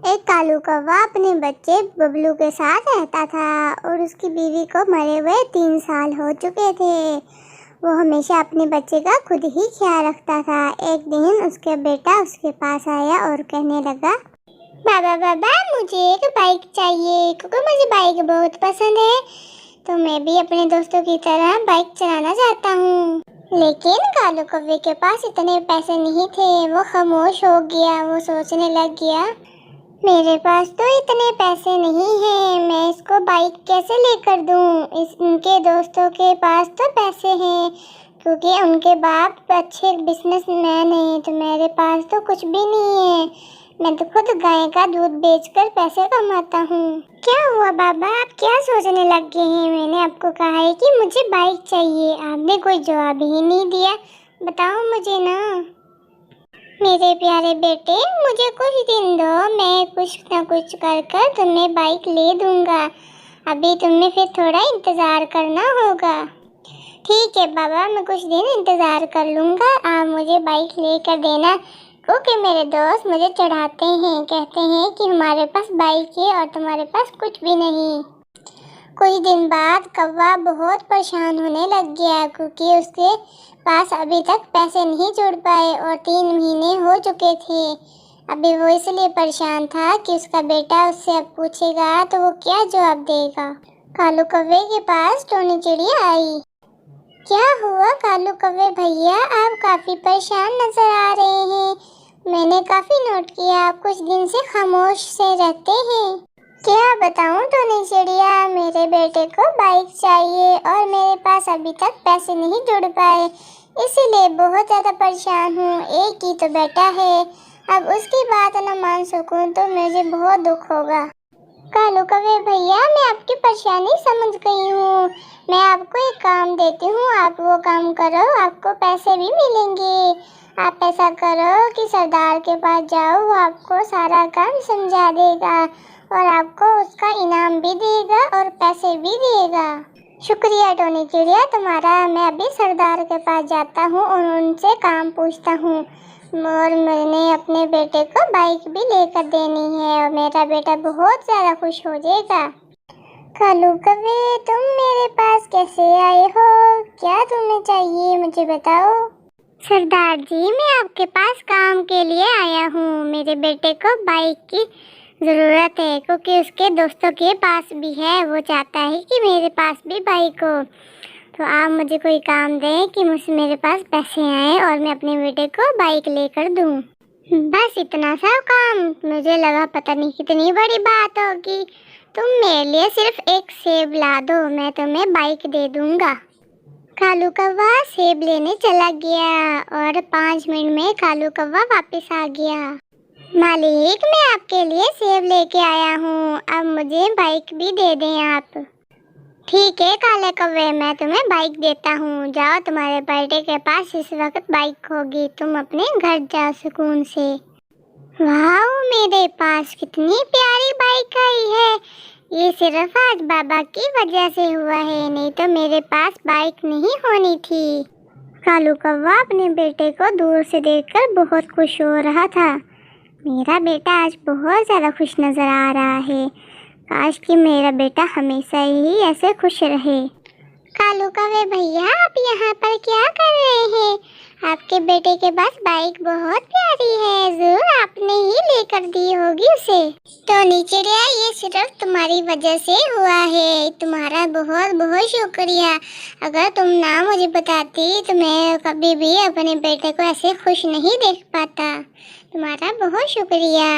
ایک کالو کوا اپنے بچے ببلو کے ساتھ رہتا تھا اور اس کی بیوی کو مرے ہوئے 3 سال ہو چکے تھے۔ وہ ہمیشہ اپنے بچے کا خود ہی خیال رکھتا تھا۔ ایک دن اس کا بیٹا اس کے پاس آیا اور کہنے لگا، بابا بابا مجھے ایک بائک چاہیے کیونکہ مجھے بائک بہت پسند ہے، تو میں بھی اپنے دوستوں کی طرح بائک چلانا چاہتا ہوں۔ لیکن کالو کوے کے پاس اتنے پیسے نہیں تھے۔ وہ خاموش ہو گیا۔ وہ سوچنے لگ گیا، میرے پاس تو اتنے پیسے نہیں ہیں، میں اس کو بائک کیسے لے کر دوں؟ ان کے دوستوں کے پاس تو پیسے ہیں کیونکہ ان کے باپ اچھے بزنس مین ہیں، تو میرے پاس تو کچھ بھی نہیں ہے۔ میں تو خود گائے کا دودھ بیچ کر پیسے کماتا ہوں۔ کیا ہوا بابا، آپ کیا سوچنے لگ گئے ہیں؟ میں نے آپ کو کہا ہے کہ مجھے بائک چاہیے، آپ نے کوئی جواب ہی نہیں دیا۔ بتاؤ مجھے نا۔ میرے پیارے بیٹے، مجھے کچھ دن دو، میں کچھ نہ کچھ کر کر تمہیں بائک لے دوں گا۔ ابھی تمہیں پھر تھوڑا انتظار کرنا ہوگا۔ ٹھیک ہے بابا، میں کچھ دن انتظار کر لوں گا، آپ مجھے بائک لے کر دینا، کیونکہ میرے دوست مجھے چڑھاتے ہیں، کہتے ہیں کہ ہمارے پاس بائک ہے اور تمہارے پاس کچھ بھی نہیں۔ کچھ دن بعد کوا بہت پریشان ہونے لگ گیا کیونکہ اس کے پاس ابھی تک پیسے نہیں جڑ پائے اور 3 مہینے ہو چکے تھے۔ ابھی وہ اس لیے پریشان تھا کہ اس کا بیٹا اس سے اب پوچھے گا تو وہ کیا جواب دے گا۔ کالو کوے کے پاس ٹونی چڑیا آئی۔ کیا ہوا کالو کوے بھیا، آپ کافی پریشان نظر آ رہے ہیں۔ میں نے کافی نوٹ کیا آپ کچھ دن سے خاموش سے رہتے ہیں۔ کیا بتاؤں ٹونی چڑیا، میرے بیٹے کو بائک چاہیے اور میرے پاس ابھی تک پیسے نہیں جڑ پائے، اسی لیے بہت زیادہ پریشان ہوں۔ ایک ہی تو بیٹا ہے، اب اس کی بات نہ مان سکوں تو مجھے بہت دکھ ہوگا۔ کالو کوے بھیا، میں آپ کی پریشانی سمجھ گئی ہوں، میں آپ کو ایک کام دیتی ہوں، آپ وہ کام کرو، آپ کو پیسے بھی ملیں گے۔ آپ ایسا کرو کہ سردار کے پاس جاؤ، وہ آپ کو سارا کام سمجھا دے گا اور آپ کو اس کا انعام بھی دے گا اور پیسے بھی دے گا۔ شکریہ ٹونی چڑیا تمہارا، میں ابھی سردار کے پاس جاتا ہوں اور ان سے کام پوچھتا ہوں، اور میں نے اپنے بیٹے کو بائک بھی لے کر دینی ہے اور میرا بیٹا بہت زیادہ خوش ہو جائے گا۔ کالو کوے، تم میرے پاس کیسے آئے ہو؟ کیا تمہیں چاہیے مجھے بتاؤ۔ سردار جی، میں آپ کے پاس کام کے لیے آیا ہوں۔ میرے بیٹے کو بائک کی ضرورت ہے کیونکہ اس کے دوستوں کے پاس بھی ہے، وہ چاہتا ہے کہ میرے پاس بھی بائک ہو، تو آپ مجھے کوئی کام دیں کہ میرے پاس پیسے آئیں اور میں اپنے بیٹے کو بائک لے کر دوں۔ بس اتنا سا کام؟ مجھے لگا پتہ نہیں کتنی بڑی بات ہوگی۔ تم میرے لیے صرف ایک سیب لا دو، میں تمہیں بائک دے دوں گا۔ کالو کوا سیب لینے چلا گیا اور 5 منٹ میں کالو کوا واپس آ گیا۔ مالک، میں آپ کے لیے سیب لے کے آیا ہوں، اب مجھے بائک بھی دے دیں آپ۔ ٹھیک ہے کالے کوے، میں تمہیں بائک دیتا ہوں، جاؤ تمہارے بیٹے کے پاس اس وقت بائک ہوگی، تم اپنے گھر جاؤ سکون سے۔ واو، میرے پاس کتنی پیاری بائک آئی ہے، یہ صرف آج بابا کی وجہ سے ہوا ہے، نہیں تو میرے پاس بائک نہیں ہونی تھی۔ کالو کوا اپنے بیٹے کو دور سے دیکھ کر بہت خوش ہو رہا تھا۔ میرا بیٹا آج بہت زیادہ خوش نظر آ رہا ہے، کاش کہ میرا بیٹا ہمیشہ ہی ایسے خوش رہے۔ کالو کوے بھیا، آپ یہاں پر کیا کر رہے ہیں؟ آپ کے بیٹے کے پاس بائک بہت پیاری ہے، ضرور آپ نے ہی لے کر دی ہوگی اسے۔ ٹونی چڑیا، یہ صرف تمہاری وجہ سے ہوا ہے، تمہارا بہت بہت شکریہ، اگر تم نہ مجھے بتاتی تو میں کبھی بھی اپنے بیٹے کو ایسے خوش نہیں دیکھ پاتا۔ تمہارا بہت شکریہ۔